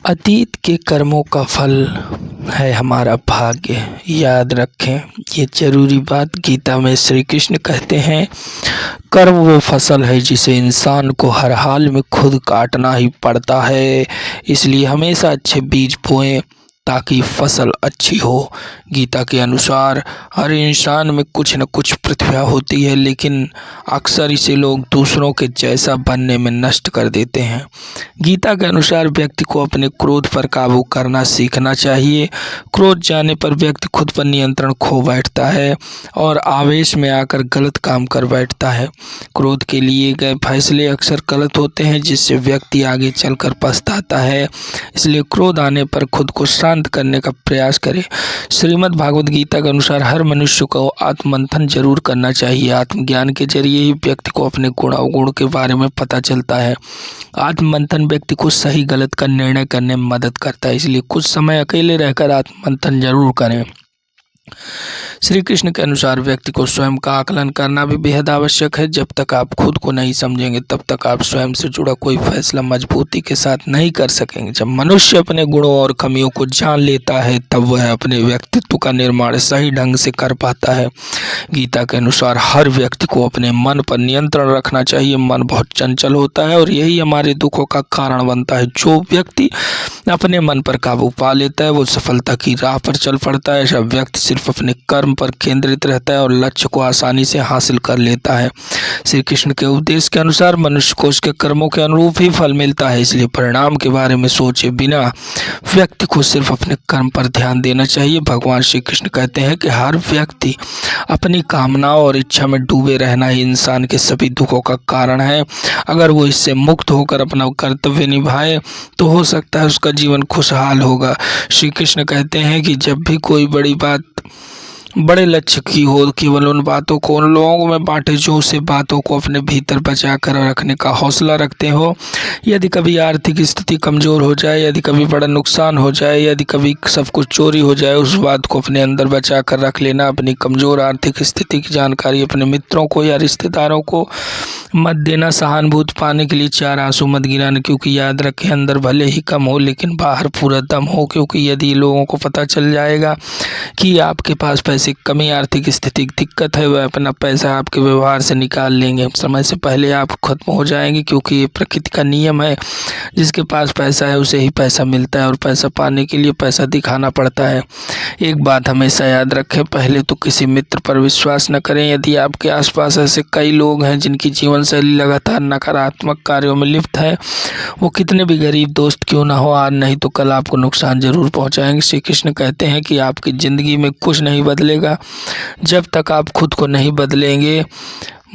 अतीत के कर्मों का फल है हमारा भाग्य। याद रखें ये जरूरी बात। गीता में श्री कृष्ण कहते हैं, कर्म वो फसल है जिसे इंसान को हर हाल में खुद काटना ही पड़ता है। इसलिए हमेशा अच्छे बीज बोएं ताकि फसल अच्छी हो। गीता के अनुसार हर इंसान में कुछ न कुछ प्रतिभा होती है, लेकिन अक्सर इसे लोग दूसरों के जैसा बनने में नष्ट कर देते हैं। गीता के अनुसार व्यक्ति को अपने क्रोध पर काबू करना सीखना चाहिए। क्रोध जाने पर व्यक्ति खुद पर नियंत्रण खो बैठता है और आवेश में आकर गलत काम कर बैठता है। क्रोध के लिए गए फैसले अक्सर गलत होते हैं, जिससे व्यक्ति आगे चलकर पछताता है। इसलिए क्रोध आने पर खुद को शांत करने का प्रयास करें। श्रीमद् भागवत गीता के अनुसार हर मनुष्य को आत्ममंथन जरूर करना चाहिए। आत्मज्ञान के जरिए ही व्यक्ति को अपने गुण अवगुण के बारे में पता चलता है। आत्ममंथन व्यक्ति को सही गलत का निर्णय करने में मदद करता है। इसलिए कुछ समय अकेले रहकर आत्ममंथन जरूर करें। श्री कृष्ण के अनुसार व्यक्ति को स्वयं का आकलन करना भी बेहद आवश्यक है। जब तक आप खुद को नहीं समझेंगे तब तक आप स्वयं से जुड़ा कोई फैसला मजबूती के साथ नहीं कर सकेंगे। जब मनुष्य अपने गुणों और कमियों को जान लेता है तब वह अपने व्यक्तित्व का निर्माण सही ढंग से कर पाता है। गीता के अनुसार हर व्यक्ति को अपने मन पर नियंत्रण रखना चाहिए। मन बहुत चंचल होता है और यही हमारे दुखों का कारण बनता है। जो व्यक्ति अपने मन पर काबू पा लेता है वो सफलता की राह पर चल पड़ता है। ऐसा व्यक्ति सिर्फ अपने कर्म पर केंद्रित रहता है और लक्ष्य को आसानी से हासिल कर लेता है। श्री कृष्ण के उपदेश के अनुसार मनुष्य को उसके कर्मों के अनुरूप ही फल मिलता है। इसलिए परिणाम के बारे में सोचे बिना व्यक्ति को सिर्फ अपने कर्म पर ध्यान देना चाहिए। भगवान श्री कृष्ण कहते हैं कि हर व्यक्ति अपनी कामनाओं और इच्छा में डूबे रहना ही इंसान के सभी दुखों का कारण है। अगर वो इससे मुक्त होकर अपना कर्तव्य निभाए तो हो सकता है उसका जीवन खुशहाल होगा। श्री कृष्ण कहते हैं कि जब भी कोई बड़ी बात बड़े लक्ष्य की हो, केवल उन बातों को उन लोगों में बांटे जो उसे बातों को अपने भीतर बचा कर रखने का हौसला रखते हो। यदि कभी आर्थिक स्थिति कमज़ोर हो जाए, यदि कभी बड़ा नुकसान हो जाए, यदि कभी सब कुछ चोरी हो जाए, उस बात को अपने अंदर बचा कर रख लेना। अपनी कमज़ोर आर्थिक स्थिति की जानकारी अपने मित्रों को या रिश्तेदारों को मत देना। सहानुभूति पाने के लिए 4 आंसू मत गिराना, क्योंकि याद रखें अंदर भले ही कम हो लेकिन बाहर पूरा दम हो। क्योंकि यदि लोगों को पता चल जाएगा कि आपके पास पैसे कमी, आर्थिक स्थिति की दिक्कत है, वह अपना पैसा आपके व्यवहार से निकाल लेंगे। समय से पहले आप खत्म हो जाएंगे, क्योंकि ये प्रकृति का नियम है। जिसके पास पैसा है उसे ही पैसा मिलता है और पैसा पाने के लिए पैसा दिखाना पड़ता है। एक बात हमेशा याद रखें, पहले तो किसी मित्र पर विश्वास न करें। यदि आपके आसपास ऐसे कई लोग हैं जिनकी जीवन शैली लगातार नकारात्मक कार्यों में लिप्त है, वो कितने भी गरीब दोस्त क्यों ना हो, आज नहीं तो कल आपको नुकसान जरूर पहुंचाएंगे। श्री कृष्ण कहते हैं कि आपकी ज़िंदगी में कुछ नहीं बदलेगा जब तक आप खुद को नहीं बदलेंगे।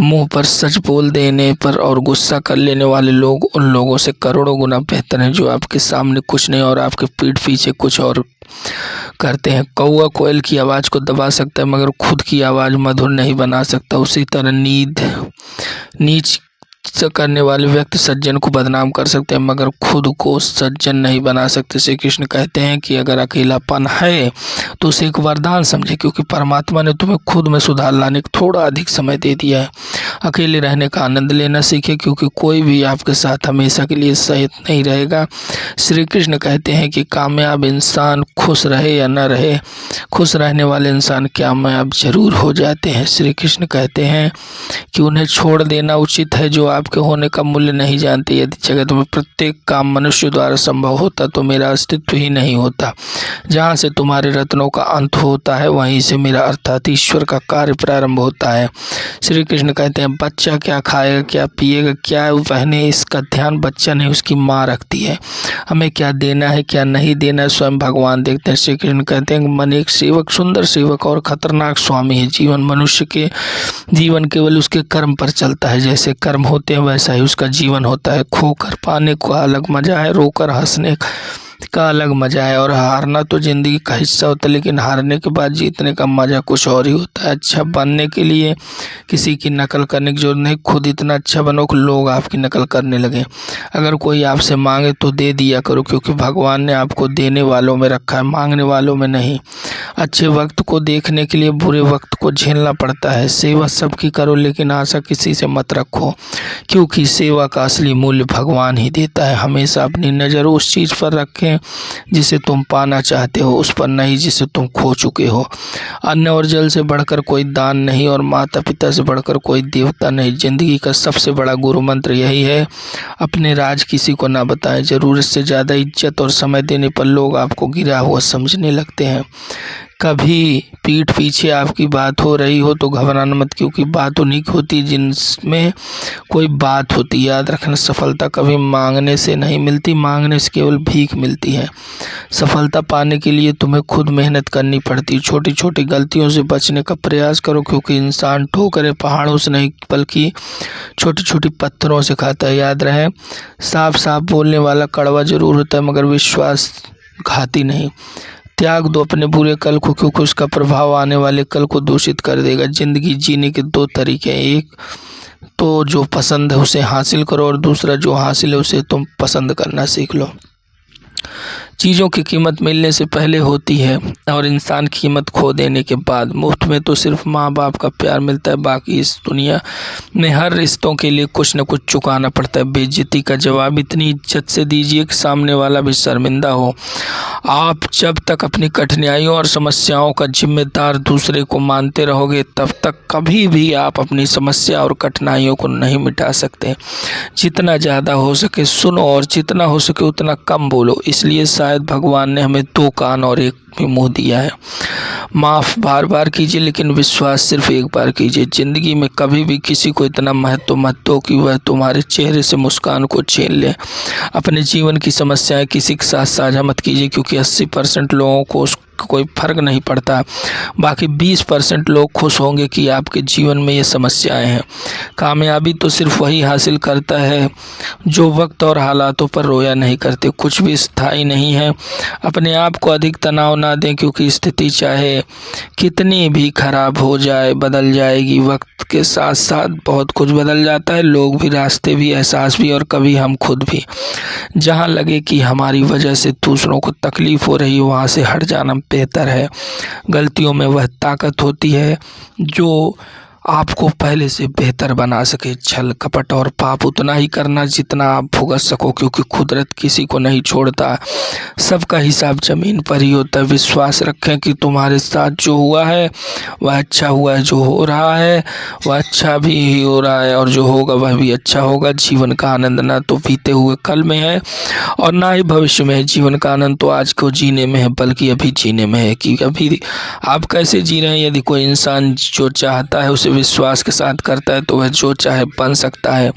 मुंह पर सच बोल देने पर और गुस्सा कर लेने वाले लोग उन लोगों से करोड़ों गुना बेहतर हैं जो आपके सामने कुछ नहीं और आपके पीठ पीछे कुछ और करते हैं। कौवा कोयल की आवाज़ को दबा सकता है मगर खुद की आवाज़ मधुर नहीं बना सकता। उसी तरह नीच करने वाले व्यक्ति सज्जन को बदनाम कर सकते हैं मगर खुद को सज्जन नहीं बना सकते। श्री कृष्ण कहते हैं कि अगर अकेलापन है तो उसे एक वरदान समझे, क्योंकि परमात्मा ने तुम्हें खुद में सुधार लाने का थोड़ा अधिक समय दे दिया है। अकेले रहने का आनंद लेना सीखे, क्योंकि कोई भी आपके साथ हमेशा के लिए सहित नहीं रहेगा। श्री कृष्ण कहते हैं कि कामयाब इंसान खुश रहे या न रहे, खुश रहने वाले इंसान कामयाब जरूर हो जाते हैं। श्री कृष्ण कहते हैं कि उन्हें छोड़ देना उचित है जो आपके होने का मूल्य नहीं जानते। यदि जगत में प्रत्येक काम मनुष्य द्वारा संभव होता तो मेरा अस्तित्व ही नहीं होता। जहाँ से तुम्हारे रत्नों का अंत होता है वहीं से मेरा अर्थात ईश्वर का कार्य प्रारंभ होता है। श्री कृष्ण कहते हैं बच्चा क्या खाएगा, क्या पिएगा, क्या पहने, इसका ध्यान बच्चा नहीं उसकी माँ रखती है। हमें क्या देना है क्या नहीं देना है स्वयं भगवान देखते हैं। श्री कृष्ण कहते हैं मन एक सेवक, सुंदर सेवक और खतरनाक स्वामी है। जीवन मनुष्य के जीवन केवल उसके कर्म पर चलता है। जैसे कर्म होते हैं वैसा ही उसका जीवन होता है। खोकर पाने का अलग मजा है, रोकर हंसने का अलग मजा है। और हारना तो जिंदगी का हिस्सा होता है, लेकिन हारने के बाद जीतने का मजा कुछ और ही होता है। अच्छा बनने के लिए किसी की नकल करने की जरूरत नहीं, खुद इतना अच्छा बनो कि लोग आपकी नकल करने लगे। अगर कोई आपसे मांगे तो दे दिया करो, क्योंकि भगवान ने आपको देने वालों में रखा है, मांगने वालों में नहीं। अच्छे वक्त को देखने के लिए बुरे वक्त को झेलना पड़ता है। सेवा सबकी करो लेकिन आशा किसी से मत रखो, क्योंकि सेवा का असली मूल्य भगवान ही देता है। हमेशा अपनी नज़र उस चीज़ पर रखें जिसे तुम पाना चाहते हो, उस पर नहीं जिसे तुम खो चुके हो। अन्न और जल से बढ़कर कोई दान नहीं और माता पिता से बढ़कर कोई देवता नहीं। जिंदगी का सबसे बड़ा गुरु मंत्र यही है, अपने राज किसी को ना बताएं। ज़रूरत से ज़्यादा इज्जत और समय देने पर लोग आपको गिरा हुआ समझने लगते हैं। कभी पीठ पीछे आपकी बात हो रही हो तो घबराना मत, क्योंकि बात उन्हीं की होती है जिनमें कोई बात होती। याद रखना, सफलता कभी मांगने से नहीं मिलती, मांगने से केवल भीख मिलती है। सफलता पाने के लिए तुम्हें खुद मेहनत करनी पड़ती। छोटी छोटी गलतियों से बचने का प्रयास करो, क्योंकि इंसान ठोकरें पहाड़ों से नहीं बल्कि छोटी छोटी पत्थरों से खाता है। याद रहे, साफ साफ बोलने वाला कड़वा जरूर होता है मगर विश्वास घाती नहीं। त्याग दो अपने बुरे कल को, क्योंकि उसका प्रभाव आने वाले कल को दूषित कर देगा। जिंदगी जीने के दो तरीके हैं, एक तो जो पसंद है उसे हासिल करो और दूसरा जो हासिल है उसे तुम पसंद करना सीख लो। चीज़ों की कीमत मिलने से पहले होती है और इंसान कीमत खो देने के बाद। मुफ्त में तो सिर्फ माँ बाप का प्यार मिलता है, बाकी इस दुनिया में हर रिश्तों के लिए कुछ न कुछ चुकाना पड़ता है। बेइज्जती का जवाब इतनी इज्जत से दीजिए कि सामने वाला भी शर्मिंदा हो। आप जब तक अपनी कठिनाइयों और समस्याओं का जिम्मेदार दूसरे को मानते रहोगे तब तक कभी भी आप अपनी समस्या और कठिनाइयों को नहीं मिटा सकते। जितना ज़्यादा हो सके सुनो और जितना हो सके उतना कम बोलो। इसलिए शायद भगवान ने हमें दो कान और एक भी मुंह दिया है। माफ़ बार बार कीजिए लेकिन विश्वास सिर्फ एक बार कीजिए। ज़िंदगी में कभी भी किसी को इतना महत्व मत दो कि वह तुम्हारे चेहरे से मुस्कान को छीन ले। अपने जीवन की समस्याएं किसी के साथ साझा मत कीजिए, क्योंकि 80% लोगों को कोई फर्क नहीं पड़ता। बाकी 20% लोग खुश होंगे कि आपके जीवन में ये समस्याएं हैं। कामयाबी तो सिर्फ वही हासिल करता है जो वक्त और हालातों पर रोया नहीं करते। कुछ भी स्थायी नहीं है। अपने आप को अधिक तनाव ना दें, क्योंकि स्थिति चाहे कितनी भी खराब हो जाए बदल जाएगी। वक्त के साथ साथ बहुत कुछ बदल जाता है, लोग भी, रास्ते भी, एहसास भी और कभी हम खुद भी। जहाँ लगे कि हमारी वजह से दूसरों को तकलीफ हो रही है वहाँ से हट जाना बेहतर है। गलतियों में वह ताकत होती है जो आपको पहले से बेहतर बना सके। छल कपट और पाप उतना ही करना जितना आप भुगत सको, क्योंकि कुदरत किसी को नहीं छोड़ता। सबका हिसाब जमीन पर ही होता है। विश्वास रखें कि तुम्हारे साथ जो हुआ है वह अच्छा हुआ है, जो हो रहा है वह अच्छा भी हो रहा है और जो होगा वह भी अच्छा होगा। जीवन का आनंद ना तो बीते हुए कल में है और ना ही भविष्य में है। जीवन का आनंद तो आज को जीने में है, बल्कि अभी जीने में है कि अभी आप कैसे जी रहे हैं। यदि कोई इंसान जो चाहता है उसे विश्वास के साथ करता है तो वह जो चाहे बन सकता है।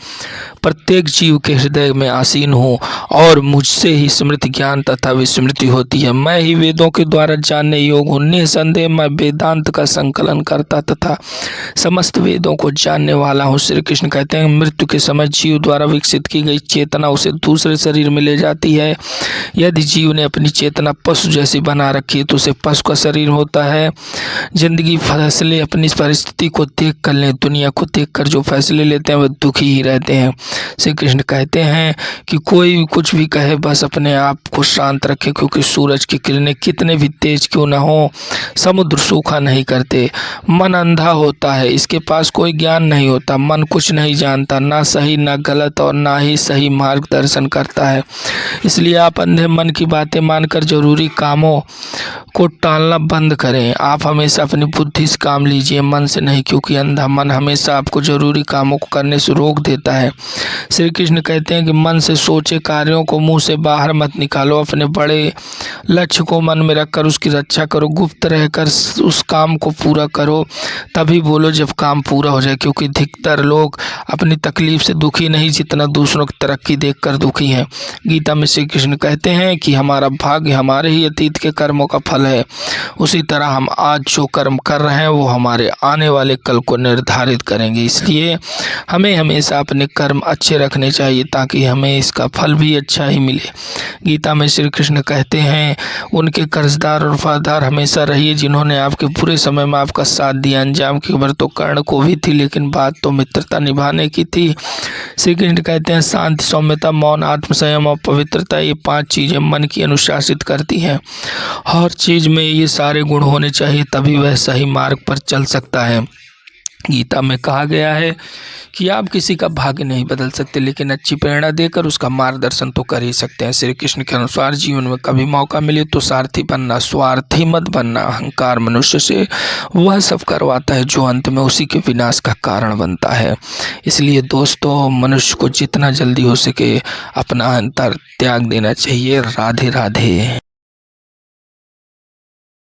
प्रत्येक जीव के हृदय में आसीन हूँ और मुझसे ही स्मृति ज्ञान तथा विस्मृति होती है। मैं ही वेदों के द्वारा जानने योग्य हूँ। निसंदेह मैं वेदांत का संकलन करता तथा समस्त वेदों को जानने वाला हूँ। श्री कृष्ण कहते हैं, मृत्यु के समय जीव द्वारा विकसित की गई चेतना उसे दूसरे शरीर में ले जाती है। यदि जीव ने अपनी चेतना पशु जैसी बना रखी है तो उसे पशु का शरीर होता है। जिंदगी फैसले अपनी परिस्थिति को देख कर लें, दुनिया को देखकर जो फैसले लेते हैं वह दुखी ही रहते हैं। श्री कृष्ण कहते हैं कि कोई भी कुछ भी कहे बस अपने आप को शांत रखें, क्योंकि सूरज की किरणें कितने भी तेज क्यों न हो समुद्र सूखा नहीं करते। मन अंधा होता है, इसके पास कोई ज्ञान नहीं होता। मन कुछ नहीं जानता, ना सही ना गलत और ना ही सही मार्गदर्शन करता है। इसलिए आप अंधे मन की बातें मानकर जरूरी कामों को टालना बंद करें। आप हमेशा अपनी बुद्धि से काम लीजिए, मन से नहीं, क्योंकि अंधा मन हमेशा आपको जरूरी कामों को करने से रोक देता है। श्री कृष्ण कहते हैं कि मन से सोचे कार्यों को मुंह से बाहर मत निकालो। अपने बड़े लक्ष्य को मन में रखकर उसकी रक्षा करो। गुप्त रहकर उस काम को पूरा करो, तभी बोलो जब काम पूरा हो जाए, क्योंकि अधिकतर लोग अपनी तकलीफ से दुखी नहीं जितना दूसरों की तरक्की देखकर दुखी हैं। गीता में श्री कृष्ण कहते हैं कि हमारा भाग्य हमारे ही अतीत के कर्मों का फल है। उसी तरह हम आज जो कर्म कर रहे हैं वो हमारे आने वाले कल को निर्धारित करेंगे। इसलिए हमें हमेशा अपने कर्म अच्छे रखने चाहिए ताकि हमें इसका फल भी अच्छा ही मिले। गीता में श्री कृष्ण कहते हैं, उनके कर्जदार और वफादार हमेशा रहिए जिन्होंने आपके बुरे समय में आपका साथ दिया। अंजाम की खबर तो कर्ण को भी थी, लेकिन बात तो मित्रता निभाने की थी। श्री कृष्ण कहते हैं, शांति, सौम्यता, मौन, आत्मसंयम और पवित्रता, ये 5 चीज़ें मन की अनुशासित करती हैं। हर चीज़ में ये सारे गुण होने चाहिए, तभी वह सही मार्ग पर चल सकता है। गीता में कहा गया है कि आप किसी का भाग्य नहीं बदल सकते, लेकिन अच्छी प्रेरणा देकर उसका मार्गदर्शन तो कर ही सकते हैं। श्री कृष्ण के अनुसार जीवन में कभी मौका मिले तो सारथी बनना, स्वार्थी मत बनना। अहंकार मनुष्य से वह सब करवाता है जो अंत में उसी के विनाश का कारण बनता है। इसलिए दोस्तों, मनुष्य को जितना जल्दी हो सके अपना अहंकार त्याग देना चाहिए। राधे राधे।